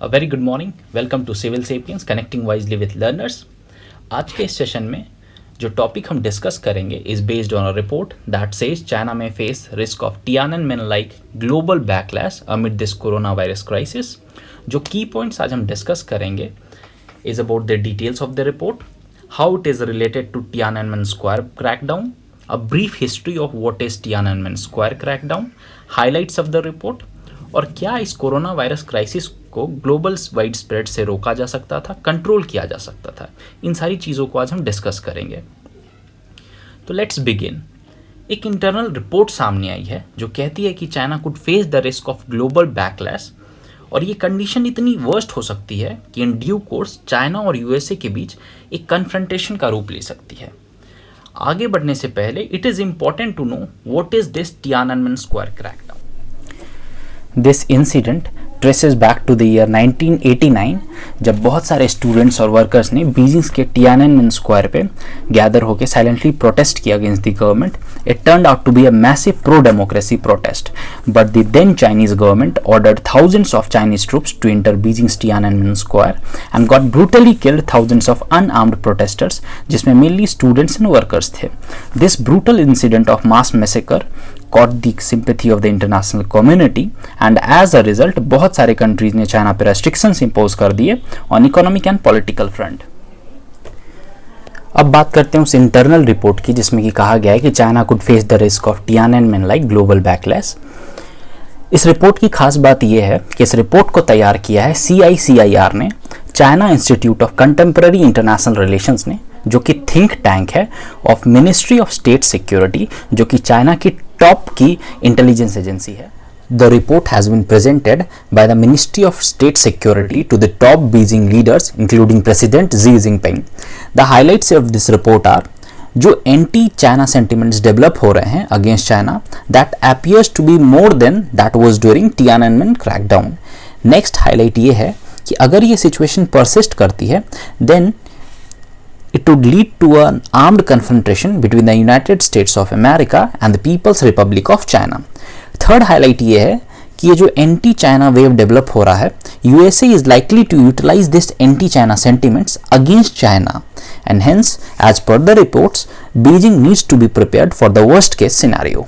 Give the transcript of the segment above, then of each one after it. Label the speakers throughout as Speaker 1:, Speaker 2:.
Speaker 1: A very good morning. Welcome to Civil Sapiens Connecting Wisely with Learners. आज के इस session में जो टॉपिक हम डिस्कस करेंगे is based on a report that says China में face risk of Tiananmen like global backlash amid this corona virus crisis. जो की पॉइंट्स आज हम डिस्कस करेंगे is about the details of the report, how it is related to Tiananmen square crackdown, a brief history of what is Tiananmen square crackdown, highlights of the report और क्या इस corona virus crisis को global wide spread से रोका जा सकता था, control किया जा सकता था. इन सारी चीज़ों को आज हम डिस्कस करेंगे. तो लेट्स बिगिन. एक इंटरनल रिपोर्ट सामने आई है जो कहती है कि China could face the risk of global backlash और ये कंडीशन इतनी वर्स्ट हो सकती है कि इन ड्यू कोर्स चाइना और यूएसए के बीच एक कन्फ्रंटेशन का रूप ले सकती है. आगे बढ़ने से पहले it is important to know what is this Tiananmen square crackdown. This incident traces back to the year 1989 जब बहुत सारे स्टूडेंट्स और वर्कर्स ने बीजिंग के Tiananmen स्क्वायर पे गैदर होकर साइलेंटली प्रोटेस्ट किया against the government. It turned out to be a massive pro democracy protest, but the then Chinese government ordered thousands of Chinese troops to enter Beijing's Tiananmen Square and got brutally killed thousands of unarmed protesters, जिसमें mainly students and workers थे. This brutal incident of mass massacre caught the sympathy of the international community and as a result बहुत सारे countries ने China पे restrictions impose कर दिए on economic and political front. अब बात करते हैं उस इंटरनल रिपोर्ट की जिसमें कि कहा गया है कि China could face the risk of Tiananmen like global backlash. इस रिपोर्ट की खास बात यह है कि इस रिपोर्ट को तैयार किया है CICIR ने, China institute of contemporary international relations ने, जो कि थिंक टैंक है of ministry of state security, जो कि चाइना की टॉप की इंटेलिजेंस एजेंसी है. The report has been presented by the Ministry of State Security to the top Beijing leaders, including President Xi Jinping. The highlights of this report are जो anti China sentiments develop हो रहे हैं against China that appears to be more than that was during Tiananmen crackdown. Next highlight ये है कि अगर ये situation persist करती है then it would lead to an armed confrontation between the United States of America and the People's Republic of China. Third highlight ये है कि ये जो एंटी चाइना वेव डेवलप हो रहा है, USA is likely to utilize this anti China sentiments against China and hence as per the reports Beijing needs to be prepared for the worst case scenario.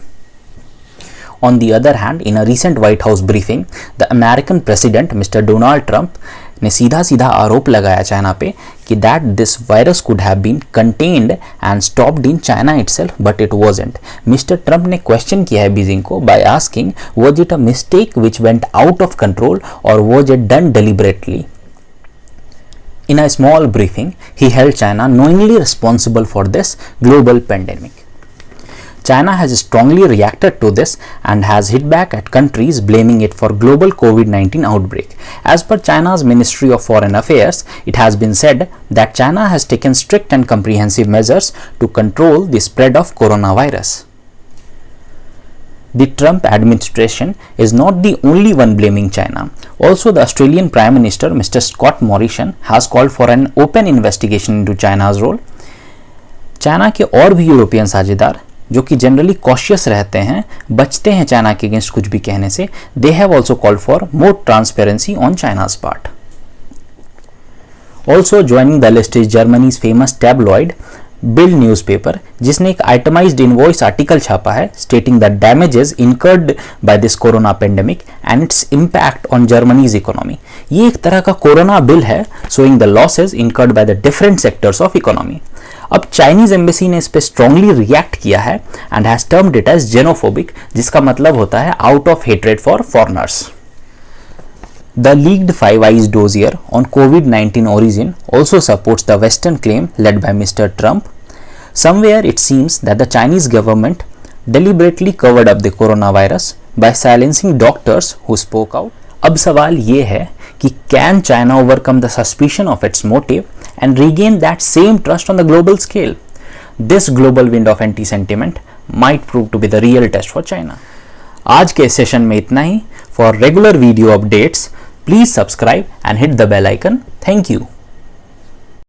Speaker 1: On the other hand, in a recent White House briefing, the American President Mr. Donald Trump ने सीधा सीधा आरोप लगाया China पे कि that this virus could have been contained and stopped in China itself but it wasn't. Mr Trump ने question किया है बीजिंग को by asking was it a mistake which went out of control और was it done deliberately. In a small briefing, he held China knowingly responsible for this global pandemic. China has strongly reacted to this and has hit back at countries blaming it for global COVID-19 outbreak. As per China's Ministry of Foreign Affairs, it has been said that China has taken strict and comprehensive measures to control the spread of coronavirus. The Trump administration is not the only one blaming China. Also, the Australian Prime Minister Mr. Scott Morrison has called for an open investigation into China's role. China के और भी European साझेदार जो कि generally cautious रहते हैं, बचते हैं चाइना के अगेंस्ट कुछ भी कहने से, they have also called for more transparency on China's part. Also joining the list is Germany's famous tabloid build newspaper, जिसने एक आइटमाइज्ड इनवॉइस आर्टिकल छापा है stating the damages incurred by this corona pandemic and its impact on Germany's economy. ये एक तरह का corona bill है showing the losses incurred by the different sectors of economy. अब चाइनीज एम्बेसी ने इस पे स्ट्रांगली रिएक्ट किया है and has termed it as xenophobic, जिसका मतलब होता है out of hatred for foreigners. The leaked Five Eyes dossier on COVID-19 origin also supports the Western claim led by Mr. Trump. Somewhere it seems that the Chinese government deliberately covered up the coronavirus by silencing doctors who spoke out. अब सवाल ये है कि can China overcome the suspicion of its motive and regain that same trust on the global scale? This global wind of anti-sentiment might prove to be the real test for China. आज के session में इतना ही. For regular video updates, please subscribe and hit the bell icon. Thank you.